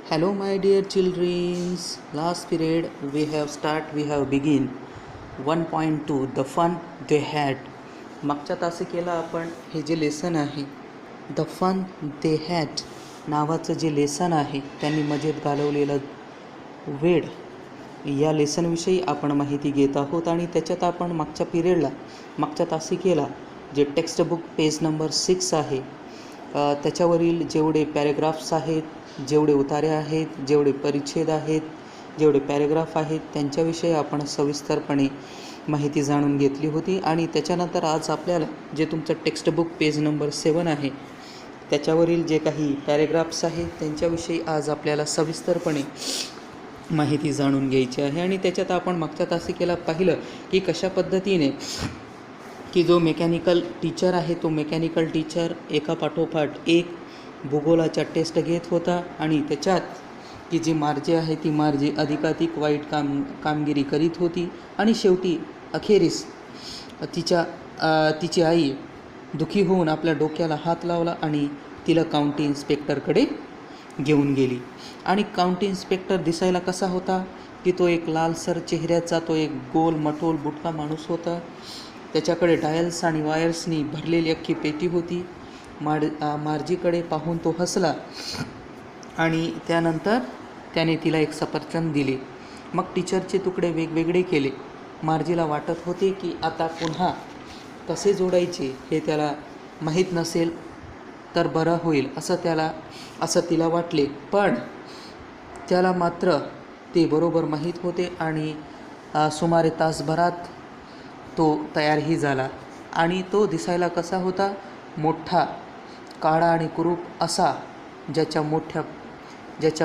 Hello, my dear children. Last period we have begin 1.2 the fun they had. मागच्या तासिकेला आपण हे जे lesson आहे द फन दे हॅड नावाचं जे लेसन आहे त्यांनी मजेत घालवलेलं वेळ या लेसनविषयी आपण माहिती घेत आहोत. आणि त्याच्यात आपण मागच्या तासिकेला जे टेक्स्ट बुक पेज नंबर 6 आहे त्याच्यावरील जेवढे पॅरेग्राफ्स आहेत, जेवढे उतारे आहेत, जेवढे परिच्छेद आहेत, जेवढे पॅरेग्राफ आहेत त्यांच्याविषयी आपण सविस्तरपणे माहिती जाणून घेतली होती. आणि त्याच्यानंतर आज आपल्याला जे तुमचं टेक्स्ट बुक पेज नंबर 7 आहे त्याच्यावरील जे काही पॅरेग्राफ्स आहेत त्यांच्याविषयी आज आपल्याला सविस्तरपणे माहिती जाणून घ्यायची आहे. आणि त्याच्यात आपण मागच्या तासिकेला पाहिलं की कशा पद्धतीने की जो मेकॅनिकल टीचर आहे तो मेकॅनिकल टीचर एका पाठोपाठ एक भूगोलाच्या टेस्ट घेत होता आणि त्याच्यात की जी मार्जे आहे ती मार्जे अधिकाधिक वाईट कामगिरी करीत होती. आणि शेवटी अखेरीस तिची आई दुखी होऊन आपल्या डोक्याला हात लावला आणि तिला काउंटी इन्स्पेक्टरकडे घेऊन गेली. आणि काउंटी इन्स्पेक्टर दिसायला कसा होता की तो एक लालसर चेहऱ्याचा, तो एक गोल मटोल बुटका माणूस होता. त्याच्याकडे डायल्स आणि वायर्सनी भरलेली अख्खी पेटी होती. मार्जीकडे पाहून तो हसला आणि त्यानंतर त्याने तिला एक सफरचंद दिले. मग टीचरचे तुकडे वेगवेगळे केले. मार्जीला वाटत होते की आता पुन्हा कसे जोडायचे हे त्याला माहीत नसेल तर बरं होईल असं तिला वाटले. पण त्याला मात्र ते बरोबर माहीत होते आणि सुमारे तासभरात तो तयारही झाला. आणि तो दिसायला कसा होता, मोठा, काळा आणि कुरूप असा, ज्याच्या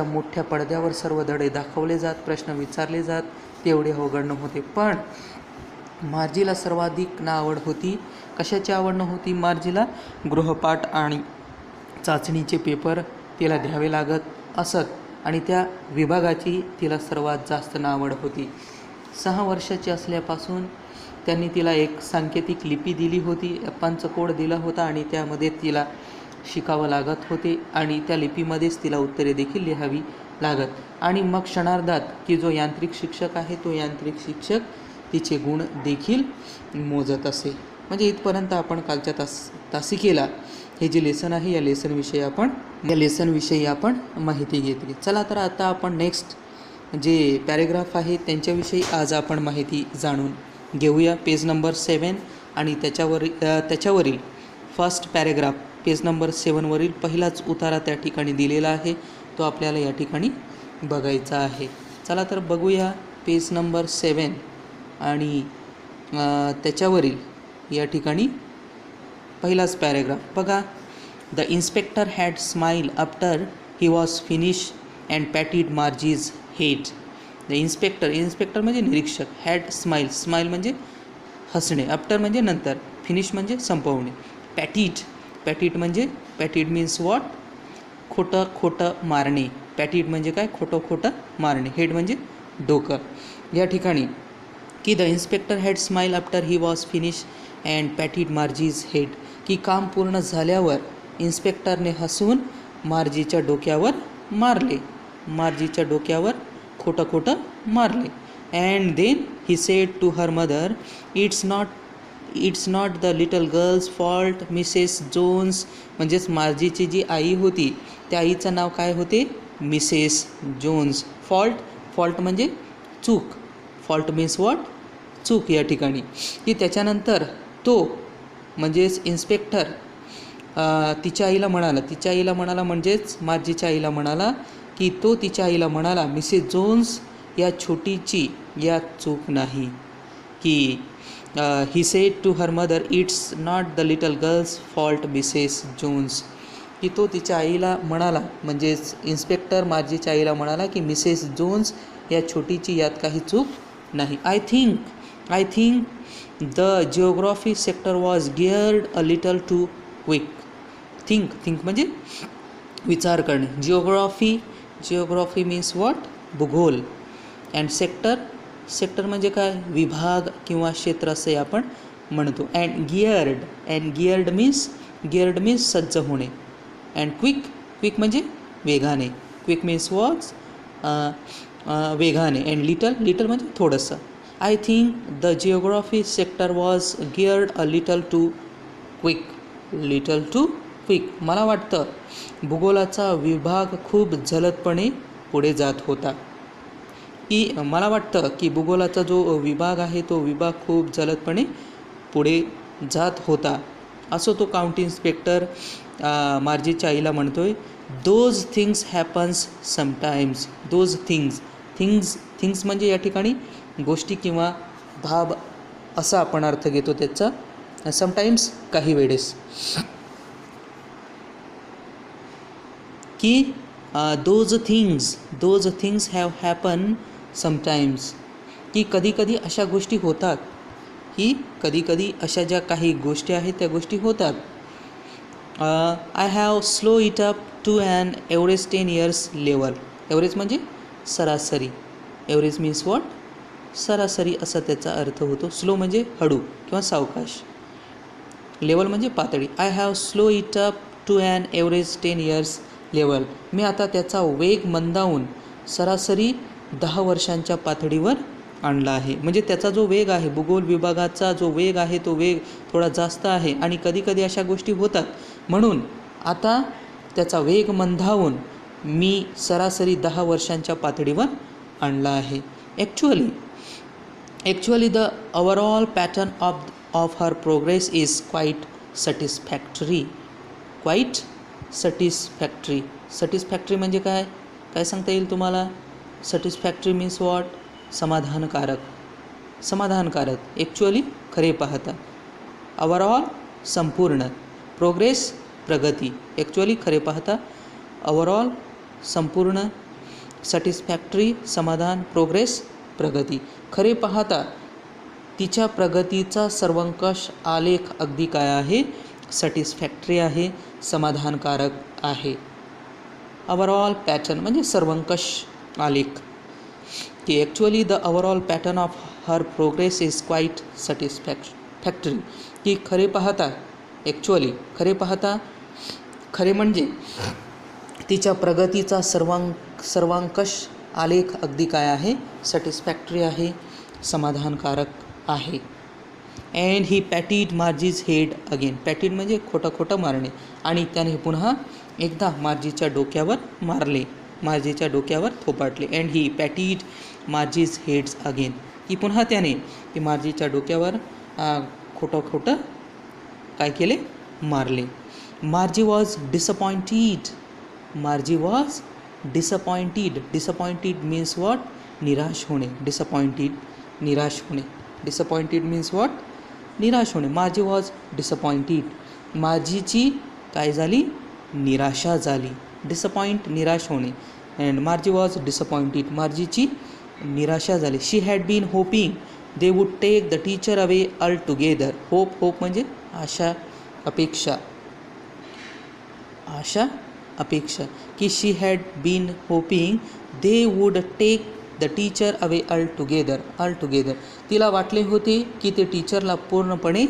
मोठ्या पडद्यावर सर्व धडे दाखवले जात, प्रश्न विचारले जात तेवढे अवघड नव्हते. पण मार्जीला सर्वाधिक आवड होती. कशाची आवड नव्हती मार्जीला? गृहपाठ आणि चाचणीचे पेपर तिला द्यावे लागत असत आणि त्या विभागाची तिला सर्वात जास्त आवड होती. 6 वर्षाची असल्यापासून त्यांनी तिला एक सांकेतिक लिपी दिली होती, पंचकोड दिला होता आणि त्यामध्ये तिला शिकावं लागत होते आणि त्या लिपीमध्येच तिला उत्तरे देखील लिहावी लागत. आणि मग क्षणार्धात की जो यांत्रिक शिक्षक आहे तो यांत्रिक शिक्षक तिचे गुण देखील मोजत असे. म्हणजे इथपर्यंत आपण कालच्या तासिकेला हे जे लेसन आहे या लेसनविषयी आपण माहिती घेतली. चला तर आता आपण नेक्स्ट जे पॅरेग्राफ आहे त्यांच्याविषयी आज आपण माहिती जाणून घेऊया. पेज नंबर 7 आणि त्याच्यावरील फर्स्ट पॅरेग्राफ पेज नंबर 7वरील पहिलाच उतारा त्या ठिकाणी दिलेला आहे, तो आपल्याला या ठिकाणी बघायचा आहे. चला तर बघूया पेज नंबर 7 आणि त्याच्यावरील या ठिकाणी पहिलाच पॅरेग्राफ बघा. The inspector had smile after he was finish and patted Margie's head. The inspector म्हणजे निरीक्षक, हॅड स्माईल म्हणजे हसणे, आफ्टर म्हणजे नंतर, फिनिश म्हणजे संपवणे, पॅटिड मीन्स वॉट, खोटं मारणे. पॅटिड म्हणजे काय? खोटं मारणे. हेड म्हणजे डोकं. या ठिकाणी की the inspector had smile after he was finish and patted Margie's head, की काम पूर्ण झाल्यावर इन्स्पेक्टरने हसून मार्जीच्या डोक्यावर खोटं मारले. And then he said to her mother, it's not the little girl's fault Mrs Jones. म्हणजेच मार्जीची जी आई होती त्या आईचं नाव काय होते? Mrs Johne's. फॉल्ट म्हणजे चूक, फॉल्ट मीन्स वॉट, चूक. या ठिकाणी की त्याच्यानंतर तो म्हणजेच इन्स्पेक्टर तिच्या आईला म्हणाला म्हणजेच मार्जीच्या आईला म्हणाला की तो तिच्या आईला म्हणाला मिसेस जोन्स या छोटीची यात चूक नाही. की he said to her mother, it's not the little girl's fault Mrs Jones. की तो तिच्या आईला म्हणाला म्हणजेच इन्स्पेक्टर मार्जीच्या आईला म्हणाला की मिसेस जोन्स या छोटीची यात काही चूक नाही. I think the geography sector was geared a little too quick. Think म्हणजे विचार करणे. जिओग्राफी मीन्स वॉट, भूगोल. अँड सेक्टर म्हणजे काय? विभाग किंवा क्षेत्र असे आपण म्हणतो. अँड गिअर्ड मीन्स सज्ज होणे. अँड क्विक म्हणजे वेगाने. क्विक मीन्स वॉज वेगाने, अँड लिटल म्हणजे थोडंसं. I think the geography sector was geared a little too quick. मला वाटतं भूगोलाचा विभाग खूप जलदपणे पुढे जात होता. मला वाटतं की भूगोलाचा जो विभाग आहे तो विभाग खूप जलदपणे पुढे जात होता, असं तो काउंटी इन्स्पेक्टर मार्जीच्या आईला म्हणतोय. Those things happens sometimes. Those things म्हणजे या ठिकाणी गोष्टी किंवा भाग असा आपण अर्थ घेतो त्याचा. समटाईम्स काही वेळेस, की those things have happen sometimes, की कधीकधी अशा गोष्टी होतात, की कधीकधी अशा ज्या काही गोष्टी आहेत त्या गोष्टी होतात. I have slow it up to an average 10 years level. Average म्हणजे सरासरी. Average means what? सरासरी असा त्याचा अर्थ होतो. स्लो म्हणजे हळू किंवा सावकाश. लेवल म्हणजे पातळी. I have slow it up to an average 10 years level. मी आता त्याचा वेग मंदावून सरासरी 10 वर्षांच्या पातळीवर आणला आहे. म्हणजे त्याचा जो वेग आहे, भूगोल विभागाचा जो वेग आहे तो वेग थोडा जास्त आहे आणि कधीकधी अशा गोष्टी होतात. म्हणून आता त्याचा वेग मंदावून मी सरासरी 10 वर्षांच्या पातळीवर आणला आहे. Actually the overall pattern of her progress is quite satisfactory. Satisfactory म्हणजे काय? काय सांगता येईल तुम्हाला? Satisfactory means what? समाधानकारक. ॲक्च्युअली खरे पाहता. ओव्हरऑल संपूर्ण. प्रोग्रेस प्रगती. ॲक्च्युअली खरे पाहता. ओव्हरऑल संपूर्ण. सॅटिस्फॅक्टरी समाधान. प्रोग्रेस प्रगती. खरे पाहता तिच्या प्रगतीचा सर्वंकष आलेख अगदी काय आहे? सॅटिस्फॅक्टरी आहे, समाधानकारक आहे. ओव्हरऑल पॅटर्न म्हणजे सर्वंकष आलेख, की actually the overall pattern of her progress is quite satisfactory. की खरे पाहता, ॲक्च्युअली खरे पाहता, खरे म्हणजे तिच्या प्रगतीचा सर्वांकष आलेख अगदी काय आहे? सॅटिस्फॅक्टरी आहे, समाधानकारक आहे. And he patted Margie's head again. Patted म्हणजे खोटं मारणे, आणि त्याने पुन्हा एकदा मार्जीच्या डोक्यावर मारले, मार्जीच्या डोक्यावर थोपाटले. And he patted मार्जीज heads again, की पुन्हा त्याने ती मार्जीच्या डोक्यावर खोटं काय केले? मारले. मार्जी was disappointed. Disappointed means what? निराश होणे. निराश होणे. मार्जी वॉज डिसअपॉइंटेड. मार्जीची काय झाली? निराशा झाली. निराश होणे. And Margie was disappointed. मार्जीची निराशा झाली. She had been hoping they would take the teacher away all together. Hope म्हणजे आशा, अपेक्षा, की she had been hoping they would take the teacher away all together. तिला वाटले होते की ते टीचरला पूर्णपणे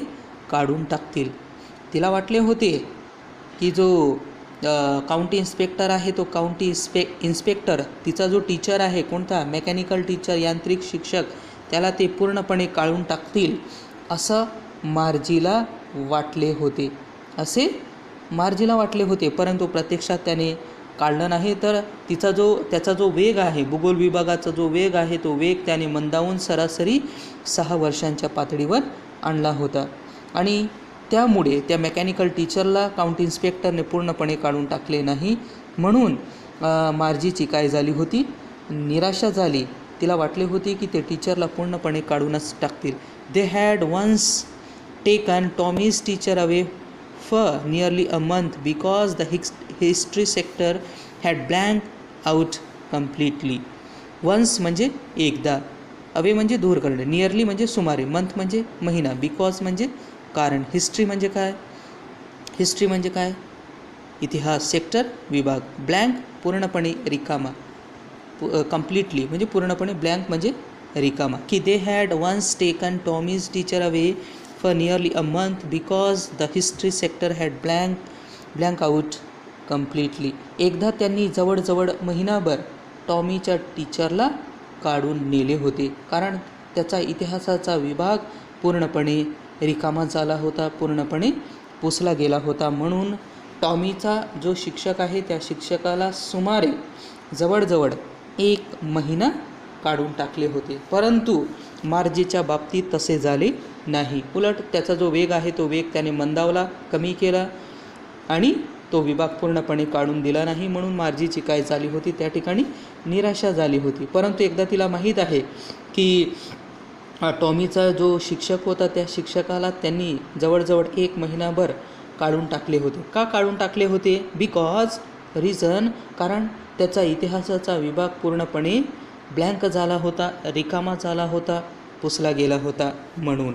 काढून टाकतील. तिला वाटले होते की जो काउंटी इन्स्पेक्टर आहे तो काउंटी इन्स्पेक्टर तिचा जो टीचर आहे, कोणता? मेकॅनिकल टीचर, यांत्रिक शिक्षक, त्याला ते पूर्णपणे काढून टाकतील असं मार्जीला वाटले होते. परंतु प्रत्यक्षात त्याने काढलं नाही. तर त्याचा जो वेग आहे, भूगोल विभागाचा जो वेग आहे तो वेग त्याने मंदावून सरासरी 6 वर्षांच्या पातळीवर आणला होता. आणि त्यामुळे त्या मेकॅनिकल टीचरला काउंटी इन्स्पेक्टरने पूर्णपणे काढून टाकले नाही. म्हणून मार्जीची काय झाली होती? निराशा झाली. तिला वाटले होते की ते टीचरला पूर्णपणे काढूनच टाकतील. They had once taken Tommy's teacher away for nearly a month because the history sector had blank out completely. Once म्हणजे एकदा, अवे म्हणजे दूर करणे, नियरली म्हणजे सुमारे, मंथ म्हणजे महिना, बिकॉज म्हणजे कारण, हिस्ट्री म्हणजे काय? इतिहास, सेक्टर विभाग, ब्लँक पूर्णपणे रिकामा, कम्प्लिटली म्हणजे पूर्णपणे, ब्लँक म्हणजे रिकामा. की they had once taken Tommy's teacher away for nearly a month because the history sector had blank out completely. एकदा त्यांनी जवळजवळ महिनाभर टॉमीच्या टीचरला काढून नेले होते, कारण त्याचा इतिहासाचा विभाग पूर्णपणे रिकामा झाला होता, पूर्णपणे पुसला गेला होता. म्हणून टॉमीचा जो शिक्षक आहे त्या शिक्षकाला सुमारे जवळजवळ 1 महिना काढून टाकले होते. परंतु मार्जीच्या बाबतीत तसे झाले नाही. उलट त्याचा जो वेग आहे तो वेग त्याने मंदावला, कमी केला आणि तो विभाग पूर्णपणे काढून दिला नाही. म्हणून मार्जीची काय झाली होती, त्या ठिकाणी निराशा झाली होती. परंतु एकदा तिला माहीत आहे की टॉमीचा जो शिक्षक होता त्या शिक्षकाला त्यांनी जवळजवळ 1 महिनाभर काढून टाकले होते. का काढून टाकले होते? बिकॉज रिझन, कारण त्याचा इतिहासाचा विभाग पूर्णपणे ब्लँक झाला होता, रिकामा झाला होता, पुसला गेला होता म्हणून.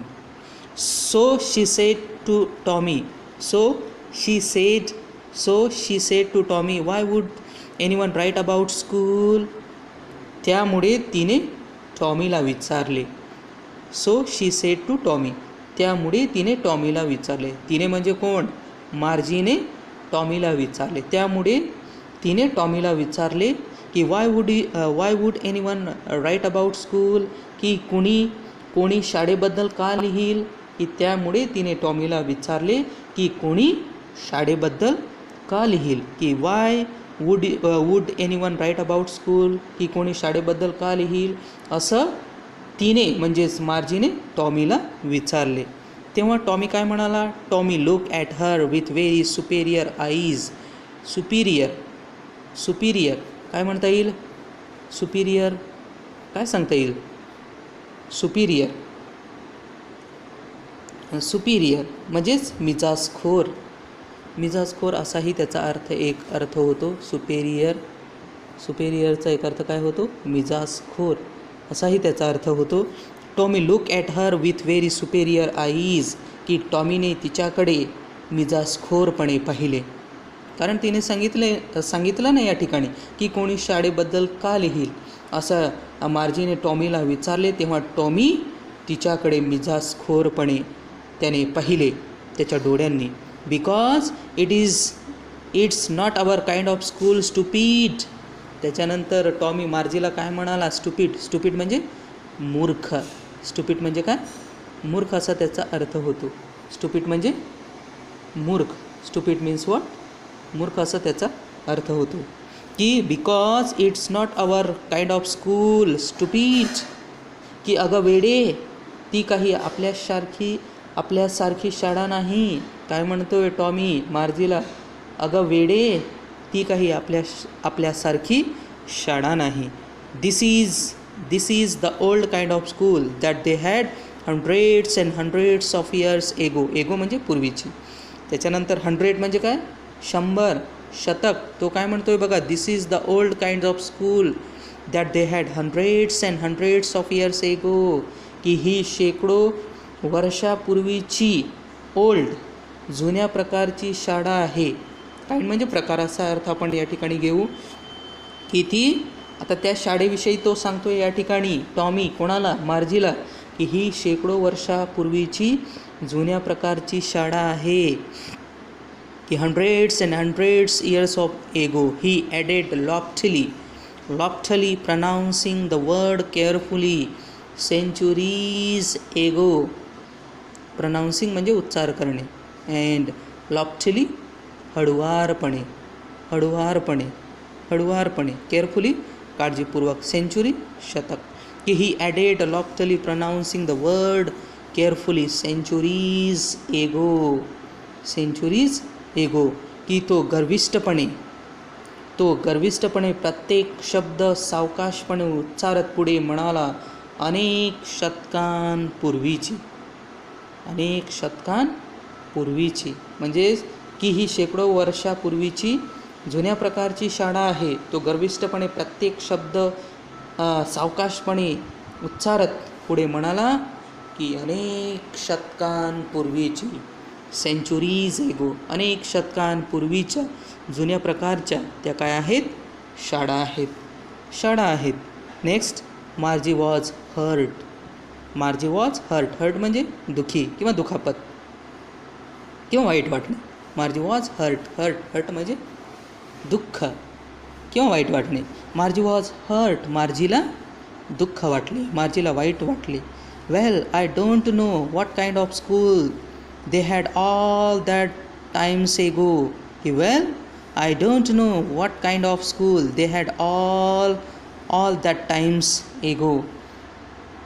So she said to Tommy why would anyone write about school. त्यामुळे तिने टॉमीला विचारले. So she said to Tommy, त्यामुळे तिने टॉमीला विचारले. तिने म्हणजे कोण? मार्जीने टॉमीला विचारले. त्यामुळे तिने टॉमीला विचारले की why would anyone write about school, की कोणी शाळेबद्दल का लिहील, की त्यामुळे तिने टॉमीला विचारले की कोणी शाळेबद्दल का लिहील, की why would anyone write about school, की कोणी शाळेबद्दल का लिहील, असं तिने म्हणजेच मार्जीने टॉमीला विचारले. तेव्हा टॉमी काय म्हणाला? Tommy look at her with very superior eyes. Superior काय म्हणता येईल? सुपिरियर काय सांगता येईल? सुपिरियर म्हणजेच मिजाजखोर असाही त्याचा अर्थ होतो. सुपेरियरचा एक अर्थ काय होतो? मिजाजखोर असाही त्याचा अर्थ होतो. Tommy look at her with very superior eyes, की टॉमीने तिच्याकडे मिजाजखोरपणे पाहिले. कारण तिने सांगितलं ना या ठिकाणी की कोणी शाळेबद्दल का लिहील, असं मार्जीने टॉमीला विचारले. तेव्हा टॉमी तिच्याकडे मिजाजखोरपणे त्याने पाहिले त्याच्या डोळ्यांनी. Because it's not our kind of school stupid. त्याच्यानंतर टॉमी मार्जीला काय म्हणाला? स्टुपिड म्हणजे मूर्ख. स्टुपिड म्हणजे काय? मूर्ख असा त्याचा अर्थ होतो. स्टुपिड म्हणजे मूर्ख. Stupid means what? मूर्ख असा त्याचा अर्थ होतो. की because it's not our kind of school stupid, की अगं वेडे, ती काही आपल्यासारखी शाळा नाही. काय म्हणतोय टॉमी मार्जीला? अगं वेडे, ती काही आपल्यासारखी शाळा नाही. This is the old kind of school that they had hundreds and hundreds of years ago म्हणजे पूर्वीची. त्याच्यानंतर 100 म्हणजे काय? 100, शतक. तो काय म्हणतोय बघा, this is the old kind of school that they had hundreds and hundreds of years ago, की ही शेकडो वर्षापूर्वीची ओल्ड जुन्या प्रकारची शाळा आहे. काइंड म्हणजे प्रकाराचा अर्थ आपण या ठिकाणी घेऊ, की ती आता त्या शाळेविषयी तो सांगतोय या ठिकाणी टॉमी कोणाला? मार्जीला, की ही शेकडो वर्षापूर्वीची जुन्या प्रकारची शाळा आहे. की hundreds and hundreds years of ago, he added loftily pronouncing the word carefully, centuries ago. Pronouncing म्हणजे उच्चार करणे, अँड लॉफ्टली हळुवारपणे, केअरफुली काळजीपूर्वक, सेंचुरी शतक. की he added loftily pronouncing the word carefully, centuries ago, की तो गर्विष्ठपणे प्रत्येक शब्द सावकाशपणे उच्चारत पुढे म्हणाला, अनेक शतकांपूर्वीची. म्हणजेच की ही शेकडो वर्षापूर्वीची जुन्या प्रकारची शाळा आहे. तो गर्विष्ठपणे प्रत्येक शब्द सावकाशपणे उच्चारत पुढे म्हणाला की अनेक शतकांपूर्वीची, सेंचुरीज एगो, अनेक शतकांपूर्वीच्या जुन्या प्रकारच्या त्या काय आहेत? शाळा आहेत. Next, Margie was hurt. Hurt म्हणजे दुःखी किंवा दुखापत किंवा वाईट वाटणे. मार्जी वॉज हर्ट म्हणजे दुःख किंवा वाईट वाटणे. मार्जी वॉज हर्ट, मार्जीला दुःख वाटले, मार्जीला वाईट वाटले. Well I don't know what kind of school they had all that times एगो. की well I don't know what kind of school they had all that times एगो.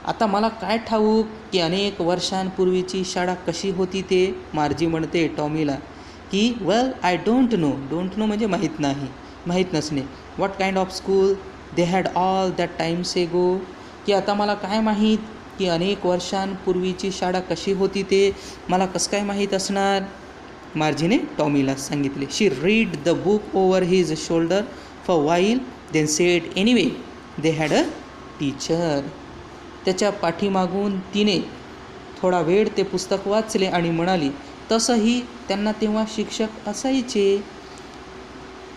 आता मला काय ठाऊक की अनेक वर्षांपूर्वीची शाळा कशी होती ते. मार्जी म्हणते टॉमीला की वेल आय डोंट नो म्हणजे माहीत नाही, माहीत नसणे. What kind of school they had all that times एगो. की आता मला काय माहीत की अनेक वर्षांपूर्वीची शाळा कशी होती ते मला कसं काय माहीत असणार. मार्जीने टॉमीला सांगितले. She read the book over his shoulder for while then said anyway they had a teacher. त्याच्या पाठीमागून तिने थोडा वेळ ते पुस्तक वाचले आणि म्हणाली तसंही त्यांना तेव्हा शिक्षक असायचे.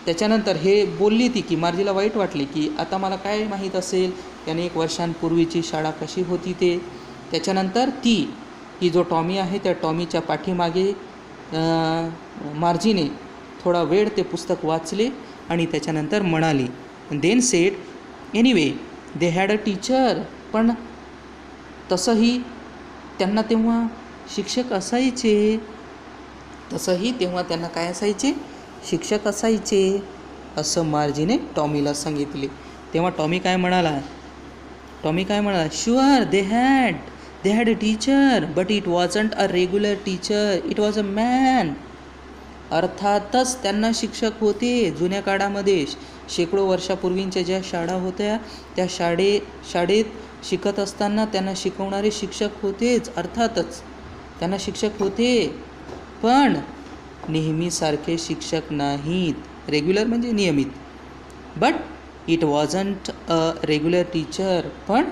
त्याच्यानंतर हे बोलली ती की मार्जीला वाईट वाटले की आता मला काय माहीत असेल की अनेक वर्षांपूर्वीची शाळा कशी होती ते. त्याच्यानंतर ती जो टॉमी आहे त्या टॉमीच्या पाठीमागे मार्जीने थोडा वेळ ते पुस्तक वाचले आणि त्याच्यानंतर म्हणाली then said anyway they had a teacher. पण तसंही त्यांना तेव्हा शिक्षक असायचे. तसंही तेव्हा त्यांना काय असायचे, शिक्षक असायचे, असं मार्जीने टॉमीला सांगितले. तेव्हा टॉमी काय म्हणाला, sure they had a teacher but it wasn't a regular teacher, it was a man. अर्थातच त्यांना शिक्षक होते. जुन्या काळामध्ये शेकडो वर्षापूर्वींच्या ज्या शाळा होत्या त्या शाळेत शिकत असताना त्यांना शिकवणारे शिक्षक होतेच. अर्थातच त्यांना शिक्षक होते, पण नेहमीसारखे शिक्षक नाहीत. रेग्युलर म्हणजे नियमित. But it wasn't a regular teacher, पण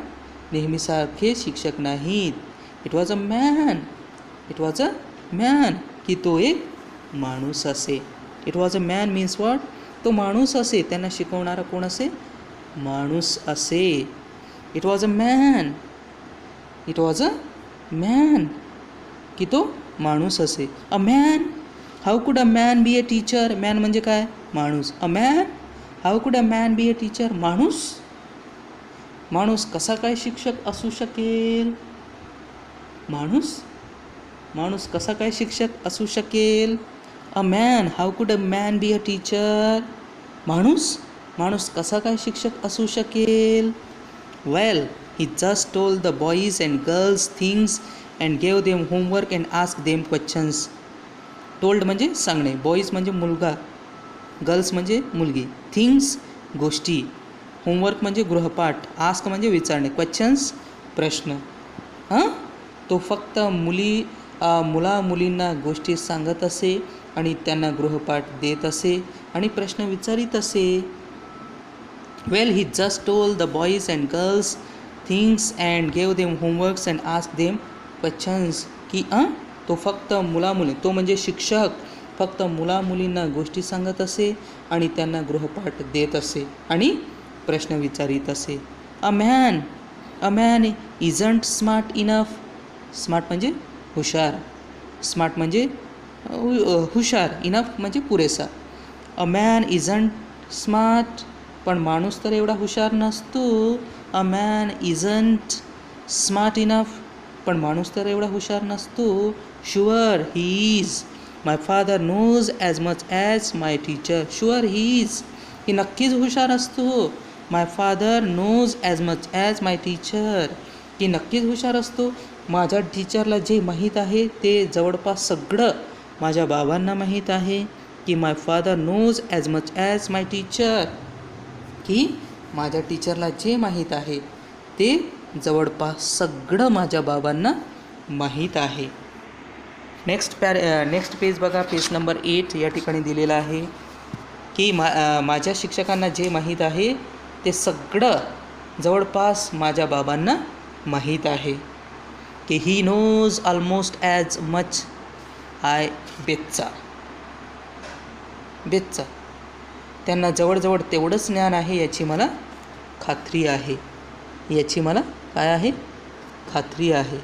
नेहमीसारखे शिक्षक नाहीत. इट वॉज अ मॅन की तो एक माणूस असे. It was a man means what, तो माणूस असे. त्यांना शिकवणारा कोण असे, माणूस असे. इट वॉज अ मॅन की तो माणूस असे. अ मॅन, हाऊ कुड a man be a teacher. Man म्हणजे काय, माणूस. अ मॅन, हाऊ कुड a man be a teacher. माणूस कसा काय शिक्षक असू शकेल. माणूस कसा काय शिक्षक असू शकेल. अ मॅन, हाऊ कुड a man be a teacher. माणूस कसा काय शिक्षक असू शकेल. वेल ही just told the boys and girls things and gave them homework and ask them questions. Told म्हणजे सांगणे, बॉईज म्हणजे मुलगा, गर्ल्स म्हणजे मुलगी, थिंग्स गोष्टी, होमवर्क म्हणजे गृहपाठ, आस्क म्हणजे विचारणे, क्वेश्चन्स प्रश्न. तो फक्त मुला मुलींना गोष्टी सांगत असे आणि त्यांना गृहपाठ देत असे आणि प्रश्न विचारित असे. वेल ही just told the boys and girls things and gave them homeworks and ask them questions. की तो फक्त तो म्हणजे शिक्षक फक्त मुलींना गोष्टी सांगत असे आणि त्यांना गृहपाठ देत असे आणि प्रश्न विचारित असे. अ man isn't smart enough. Smart म्हणजे हुशार, स्मार्ट म्हणजे हुशार, इनफ म्हणजे पुरेसा. अ मॅन इजंट स्मार्ट, पण माणूस तर एवढा हुशार नसतो. A man isn't smart enough, पण माणूस तर एवढा हुशार नसतो. Sure he is, my father knows as much as my teacher. Sure he is, ही नक्कीच हुशार असतो. My father knows as much as my teacher, की नक्कीच हुशार असतो. माझ्या टीचरला जे माहीत आहे ते जवळपास सगळं माझ्या बाबांना माहीत आहे. की my father knows as much as my teacher, की माझ्या टीचरला जे माहीत आहे ते जवळपास सगळं माझ्या बाबांना माहीत आहे. नेक्स्ट पेज बघा, पेज नंबर 8 या ठिकाणी दिलेलं आहे की माझ्या शिक्षकांना जे माहीत आहे ते सगळं जवळपास माझ्या बाबांना माहीत आहे. की he knows almost as much I betcha. त्यांना जवळजवळ तेवढंच ज्ञान आहे याची मला खात्री आहे. काय आहे, खात्री आहे.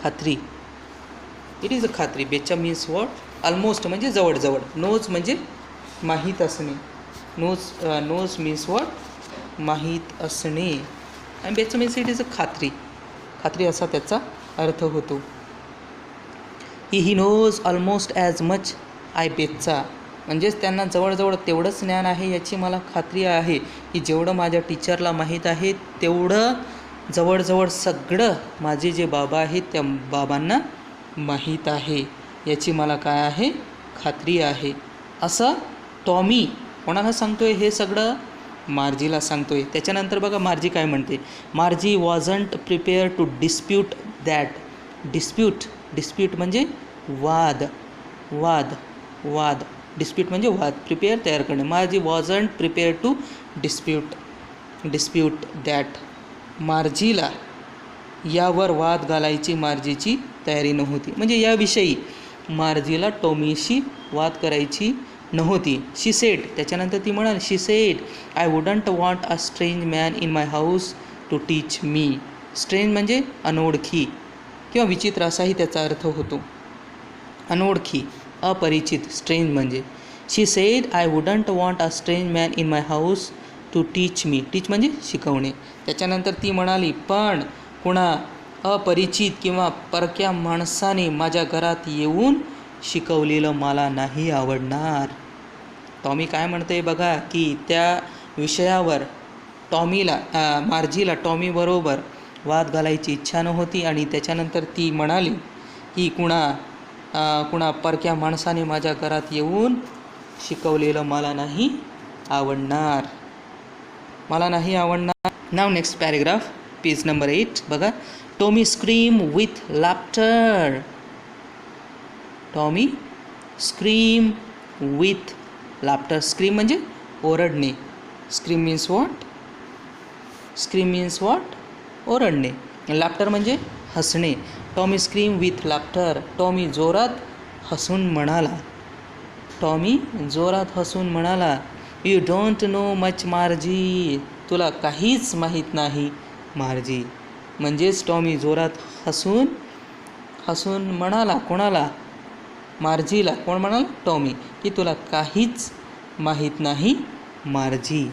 खात्री, इट इज अ खात्री. बेच्चा मीन्स वॉट, ऑलमोस्ट म्हणजे जवळजवळ, नोज म्हणजे माहीत असणे, नोज मीन्स वॉट, माहीत असणे. आणि betcha means it is a खात्री, खात्री असा त्याचा अर्थ होतो. He knows almost as much I betcha, म्हणजेच त्यांना जवळजवळ तेवढंच ज्ञान आहे याची मला खात्री आहे की जेवढं माझ्या टीचरला माहीत आहे तेवढं जवळजवळ सगळं माझे जे बाबा आहेत त्या बाबांना माहीत आहे याची मला काय आहे, खात्री आहे. असं टॉमी कोणाला सांगतोय हे सगळं, मार्जीला सांगतोय. त्याच्यानंतर बघा मार्जी काय म्हणते, Margie wasn't prepare to dispute that. Dispute म्हणजे वाद, डिस्प्यूट म्हणजे वाद, प्रिपेअर तयार करणे. Margie wasn't prepare to dispute that. मार्जीला यावर वाद घालायची मार्जीची तयारी नव्हती, म्हणजे याविषयी मार्जीला टॉमीशी वाद करायची नव्हती. शी सेड, त्याच्यानंतर ती म्हणाली, she said I wouldn't want a strange man in my house to teach me. Strange म्हणजे अनोळखी किंवा विचित्र असाही त्याचा अर्थ होतो. अनोळखी, अपरिचित, स्ट्रेंज म्हणजे. She said I wouldn't want a strange man in my house to teach me. Teach म्हणजे शिकवणे. त्याच्यानंतर ती म्हणाली, पण कुणा अपरिचित किंवा परक्या माणसाने माझ्या घरात येऊन शिकवलेलं मला नाही आवडणार. टॉमी काय म्हणते बघा की त्या विषयावर मार्जीला टॉमीबरोबर वाद घालायची इच्छा नव्हती आणि त्याच्यानंतर ती म्हणाली की कुणा परक्या माणसाने माझ्या घरात येऊन शिकवलेलं मला नाही आवडणार. नाव नेक्स्ट पॅरेग्राफ, पेज नंबर 8 बघा. Tommy scream with laughter. Tommy scream with laughter. Scream म्हणजे ओरडणे. स्क्रीम मीन्स वॉट, ओरडणे. लाफ्टर म्हणजे हसणे. Tommy scream with laughter. Tommy जोरात हसून म्हणाला. You don't know much मार्जी. तुला काहीच माहीत नाही मार्जी. म्हणजेच टॉमी जोरात हसून म्हणाला. कोणाला? मार्जीला. कोण म्हणाला? टॉमी. की तुला काहीच माहीत नाही मार्जी.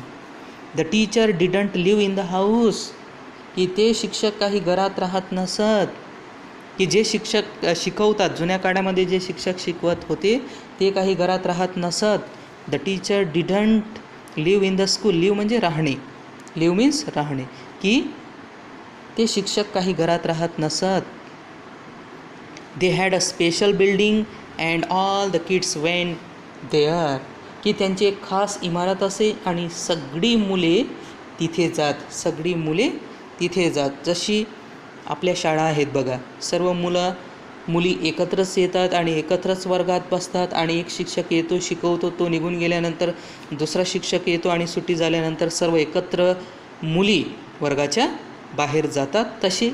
The teacher didn't live in the house. की ते शिक्षक काही घरात राहत नसत. की जे शिक्षक शिकवतात, जुन्या काळामध्ये जे शिक्षक शिकवत होते ते काही घरात राहत नसत. The teacher didn't live in the school. Live म्हणजे राहणे. लिव्ह मीन्स राहणे. की ते शिक्षक काही घरात राहत नसत. They had a special building and all the kids went there. की त्यांची एक खास इमारत असे आणि सगळी मुले तिथे जात. जशी आपल्या शाळा आहेत बघा, सर्व मुली एकत्रच येतात आणि एकत्रच वर्गात बसतात आणि एक शिक्षक येतो, शिकवतो, तो निघून गेल्यानंतर दुसरा शिक्षक येतो आणि सुट्टी झाल्यानंतर सर्व एकत्र मुली वर्गाच्या बाहेर जातात. तशी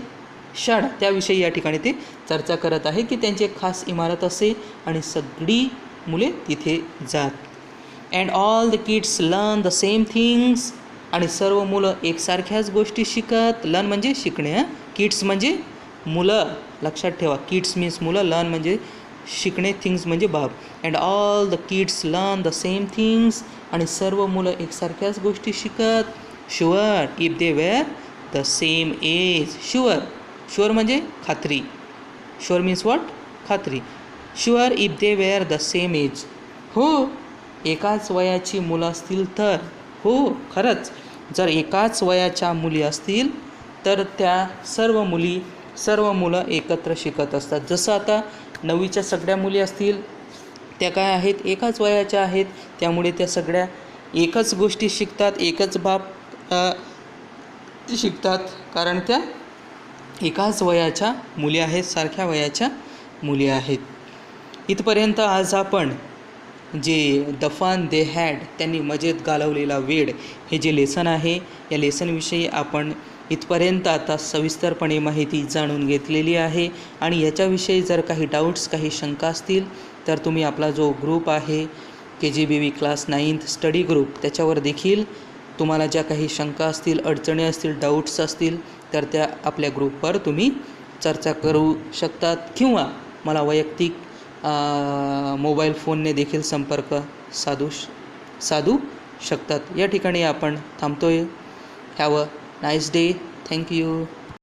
शाळा, त्याविषयी या ठिकाणी ते चर्चा करत आहे की त्यांची एक खास इमारत असे आणि सगळी मुले तिथे जात. And all the kids learn the same things. आणि सर्व मुलं एकसारख्याच गोष्टी शिकत. लर्न म्हणजे शिकणे. किड्स म्हणजे मुलं, लक्षात ठेवा. किड्स मीन्स मुलं, लर्न म्हणजे शिकणे, थिंग्स म्हणजे बाब. And all the kids learn the same things. आणि सर्व मुलं एकसारख्याच गोष्टी शिकत. Sure if they were the same age. Sure म्हणजे खात्री. शुअर मीन्स वॉट, खात्री. Sure if they were the same age. हो, एकाच वयाची मुलं असतील तर. हो, खरंच जर एकाच वयाच्या मुली असतील तर त्या सर्व मुलं एकत्र शिकत असतात. जसं आता 9वीच्या सगळ्या मुली असतील त्या काय आहेत, एकाच वयाच्या आहेत. त्यामुळे त्या सगळ्या एकच गोष्टी शिकतात, एकच बाब शिकतात, कारण त्या एकाच वयाच्या मुली आहेत, सारख्या वयाच्या मुली आहेत. इथपर्यंत आज आपण जे द फन दे हॅड, त्यांनी मजेत घालवलेला वेळ, हे जे लेसन आहे या लेसनविषयी आपण इथपर्यंत आता सविस्तरपणे माहिती जाणून घेतलेली आहे. आणि याच्याविषयी जर काही डाऊट्स, काही शंका असतील तर तुम्ही आपला जो ग्रुप आहे KGBV class 9th study group, त्याच्यावर देखील तुम्हाला ज्या काही शंका असतील, अडचणी असतील, डाऊट्स असतील तर त्या आपल्या ग्रुपवर तुम्ही चर्चा करू शकतात किंवा मला वैयक्तिक मोबाईल फोनने देखील संपर्क साधू शकतात. या ठिकाणी आपण थांबतोय. Have a nice day. Thank you.